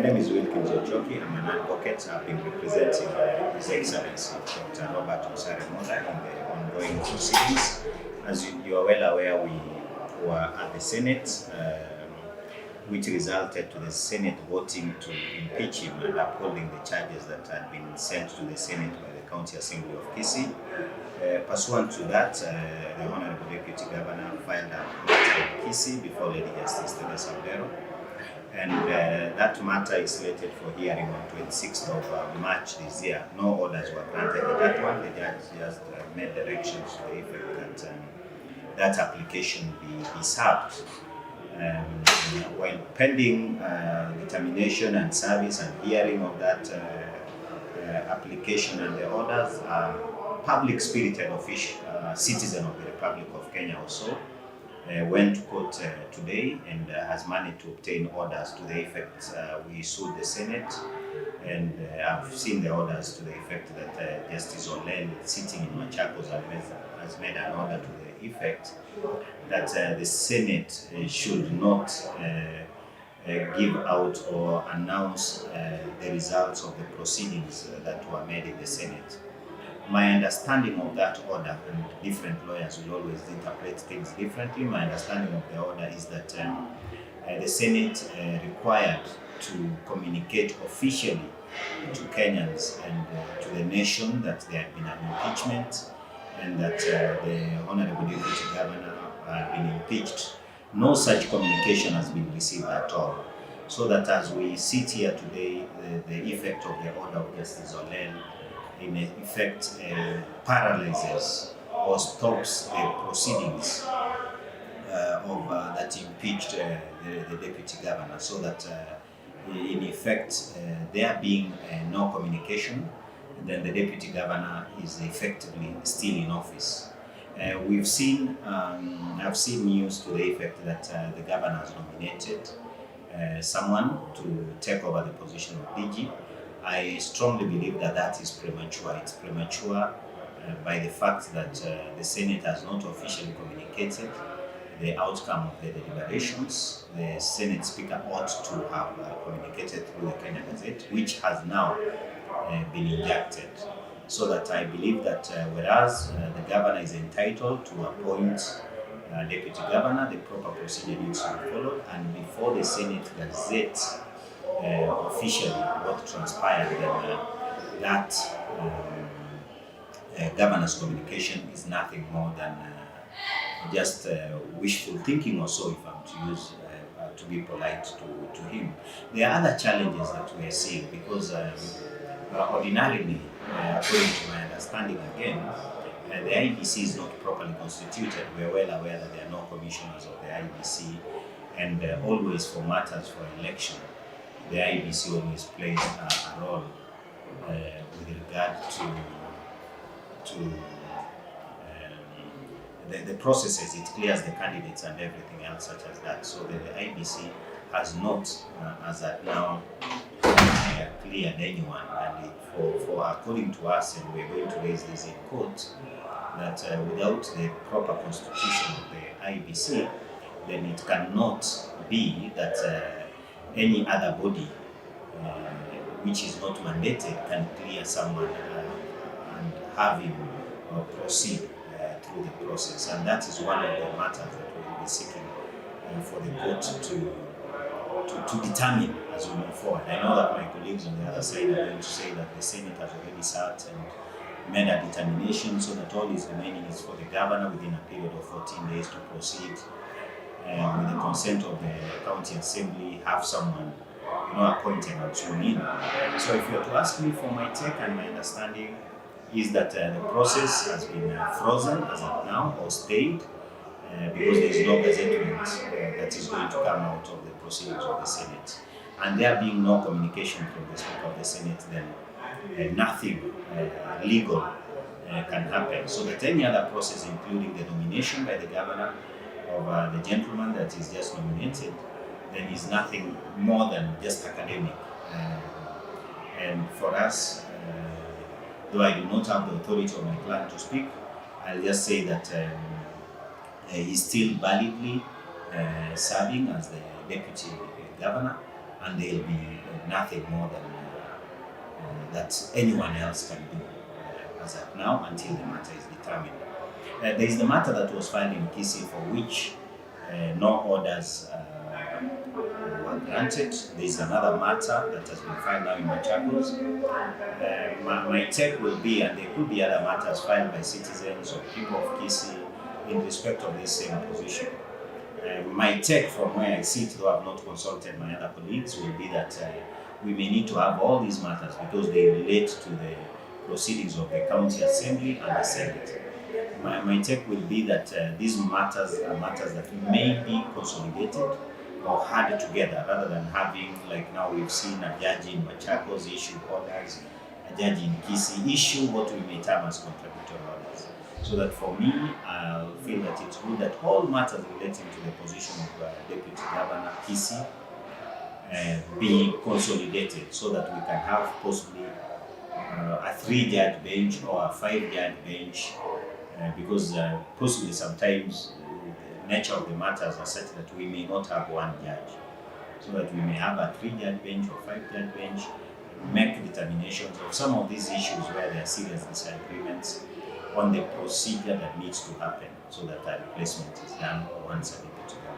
My name is Wilkins Ochoki. I'm an advocate. I've been representing His Excellency Dr. Robert Musaremola in the ongoing proceedings. As you are well aware, we were at the Senate, which resulted to the Senate voting to impeach him and upholding the charges that had been sent to the Senate by the County Assembly of Kisii. Pursuant to that, the Honorable Deputy Governor filed a matter in Kisii before Lady Justice Teresa Odero. And that matter is slated for hearing on 26th of March this year. No orders were granted in that one. The judge just made directions to the effect that that application be served. While pending determination and service and hearing of that application and the orders, public spirited official, citizen of the Republic of Kenya also, went to court today and has managed to obtain orders to the effect. We sued the Senate, and I've seen the orders to the effect that Justice Olen, sitting in Machakos, has made an order to the effect that the Senate should not give out or announce the results of the proceedings that were made in the Senate. My understanding of that order, and different lawyers will always interpret things differently, my understanding of the order is that the Senate required to communicate officially to Kenyans and to the nation that there had been an impeachment and that the Honorable Deputy Governor had been impeached. No such communication has been received at all. So that as we sit here today, the effect of the order of Justice Olen in effect paralyzes or stops the proceedings of that impeached the deputy governor, so that in effect there being no communication, then the deputy governor is effectively still in office. I've seen news to the effect that the governor has nominated someone to take over the position of DG. I strongly believe that that is premature. It's premature by the fact that the Senate has not officially communicated the outcome of the deliberations. The Senate Speaker ought to have communicated through the Kenya Gazette, which has now been injected. So that I believe that whereas the governor is entitled to appoint deputy governor, the proper procedure needs to be followed, and before the Senate Gazette officially what transpired, then that governor's communication is nothing more than just wishful thinking or so, if I'm to use to be polite to him. There are other challenges that we are seeing because ordinarily, according to my understanding again, the IBC is not properly constituted. We are well aware that there are no commissioners of the IBC, and always for matters for election, the IBC always plays a role with regard to the processes. It clears the candidates and everything else such as that. So the IBC has not, as at now, cleared anyone. And for according to us, and we're going to raise this in court, that without the proper constitution of the IBC, then it cannot be that any other body which is not mandated can clear someone and have him proceed through the process. And that is one of the matters that we will be seeking for the court to determine as we move forward. I know that my colleagues on the other side are going to say that the Senate has already sat and made a determination, so that all is remaining is for the governor within a period of 14 days to proceed with the consent of the county assembly, have someone appointed and sworn in. So if you were to ask me for my take, and my understanding is that the process has been frozen as of now or stayed because there is no gazettement that is going to come out of the proceedings of the Senate. And there being no communication from the Speaker of the Senate, then nothing legal can happen. So that any other process, including the nomination by the governor of the gentleman that is just nominated, then is nothing more than just academic. And for us, though I do not have the authority of my clan to speak, I'll just say that he's still validly serving as the deputy governor, and they'll be nothing more than that anyone else can do as of now until the matter is determined. There is the matter that was filed in Kisii for which no orders were granted. There is another matter that has been filed now in Machakos. My take will be, and there could be other matters filed by citizens or people of Kisii in respect of this same position. My take from where I sit, though I've not consulted my other colleagues, will be that we may need to have all these matters because they relate to the proceedings of the County Assembly and the Senate. My take will be that these matters are matters that may be consolidated or had together rather than having, like now we've seen a judge in Machakos issue orders, a judge in Kisii issue what we may term as contradictory orders. So that for me, I feel that it's good that all matters relating to the position of Deputy Governor Kisii be consolidated so that we can have possibly a 3-judge bench or a 5-judge bench because possibly sometimes the nature of the matters are such that we may not have one judge. So that we may have a 3-judge bench or 5-judge bench, make determinations of some of these issues where there are serious disagreements on the procedure that needs to happen so that a replacement is done once a deputy governor